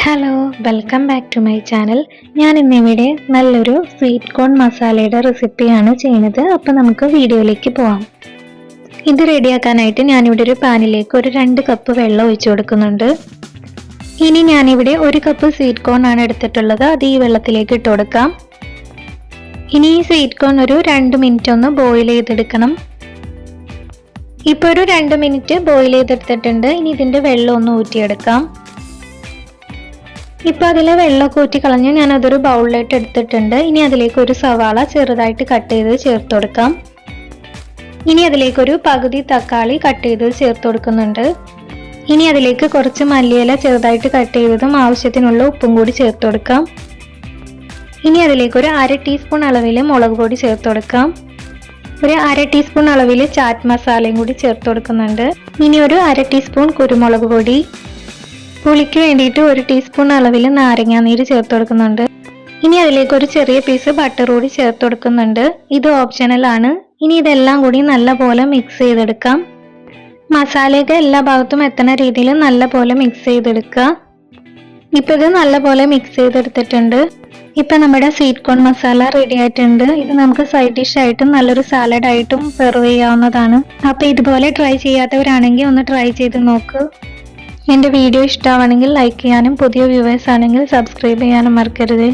Hello, welcome back to my channel. ഞാൻ ഇന്നിവിടെ നല്ലൊരു സ്വീറ്റ് കോൺ മസാലയുടെ റെസിപ്പിയാണ് ചെയ്യുന്നത്. അപ്പോൾ നമുക്ക് വീഡിയോയിലേക്ക് പോവാം. ഇത് റെഡിയാക്കാനായിട്ട് ഞാനിവിടെ ഒരു പാനിലേക്ക് ഒരു 2 കപ്പ് വെള്ളം ഒഴിച്ചു കൊടുക്കുന്നുണ്ട്. ഇനി ഞാനിവിടെ 1 കപ്പ് സ്വീറ്റ് കോൺ ആണ് എടുത്തിട്ടുള്ളത്. അത് ഈ വെള്ളത്തിലേക്ക് ഇട്ട് കൊടുക്കാം. ഇനി ഈ സ്വീറ്റ് കോൺ ഒരു 2 മിനിറ്റ് ഒന്ന് ബോയിൽ ചെയ്തെടുക്കണം. ഇപ്പോൾ ഒരു 2 മിനിറ്റ് ബോയിൽ ചെയ്തെടുത്തിട്ടുണ്ട്. ഇനി ഇതിൻ്റെ വെള്ളം ഒന്ന് ഊറ്റിയെടുക്കാം. ഇപ്പോൾ അതിലെ വെള്ളമൊക്കെ ഊറ്റി കളഞ്ഞ് ഞാൻ അതൊരു ബൗളിലായിട്ട് എടുത്തിട്ടുണ്ട്. ഇനി അതിലേക്ക് ഒരു സവാള ചെറുതായിട്ട് കട്ട് ചെയ്ത് ചേർത്ത് കൊടുക്കാം. ഇനി അതിലേക്ക് ഒരു പകുതി തക്കാളി കട്ട് ചെയ്ത് ചേർത്ത് കൊടുക്കുന്നുണ്ട്. ഇനി അതിലേക്ക് കുറച്ച് മല്ലിയില ചെറുതായിട്ട് കട്ട് ചെയ്തതും ആവശ്യത്തിനുള്ള ഉപ്പും കൂടി ചേർത്ത് കൊടുക്കാം. ഇനി അതിലേക്ക് ഒരു 1/2 ടീസ്പൂൺ അളവിൽ മുളക് പൊടി ചേർത്ത് കൊടുക്കാം. ഒരു 1/2 ടീസ്പൂൺ അളവിൽ ചാറ്റ് മസാലയും കൂടി ചേർത്ത് കൊടുക്കുന്നുണ്ട്. ഇനി ഒരു 1/2 ടീസ്പൂൺ കുരുമുളക് പൊടി, പുളിക്ക് വേണ്ടിയിട്ട് 1 ടീസ്പൂൺ അളവിൽ നാരങ്ങാനീര് ചേർത്ത് കൊടുക്കുന്നുണ്ട്. ഇനി അതിലേക്ക് ഒരു ചെറിയ പീസ് ബട്ടർ കൂടി ചേർത്ത് കൊടുക്കുന്നുണ്ട്. ഇത് ഓപ്ഷണൽ ആണ്. ഇനി ഇതെല്ലാം കൂടി നല്ലപോലെ മിക്സ് ചെയ്തെടുക്കാം. മസാലയൊക്കെ എല്ലാ ഭാഗത്തും എത്തുന്ന രീതിയിൽ നല്ലപോലെ മിക്സ് ചെയ്തെടുക്കുക. ഇപ്പം ഇത് നല്ലപോലെ മിക്സ് ചെയ്തെടുത്തിട്ടുണ്ട്. ഇപ്പം നമ്മുടെ സ്വീറ്റ് കോൺ മസാല റെഡി ആയിട്ടുണ്ട്. ഇത് നമുക്ക് സൈഡ് ഡിഷ് ആയിട്ടും നല്ലൊരു സാലഡ് ആയിട്ടും സെർവ് ചെയ്യാവുന്നതാണ്. അപ്പോൾ ഇതുപോലെ ട്രൈ ചെയ്യാത്തവരാണെങ്കിൽ ഒന്ന് ട്രൈ ചെയ്ത് നോക്ക്. എൻ്റെ വീഡിയോ ഇഷ്ടമാണെങ്കിൽ ലൈക്ക് ചെയ്യാനും പുതിയ വ്യൂവേഴ്സ് ആണെങ്കിൽ സബ്സ്ക്രൈബ് ചെയ്യാനും മറക്കരുത്.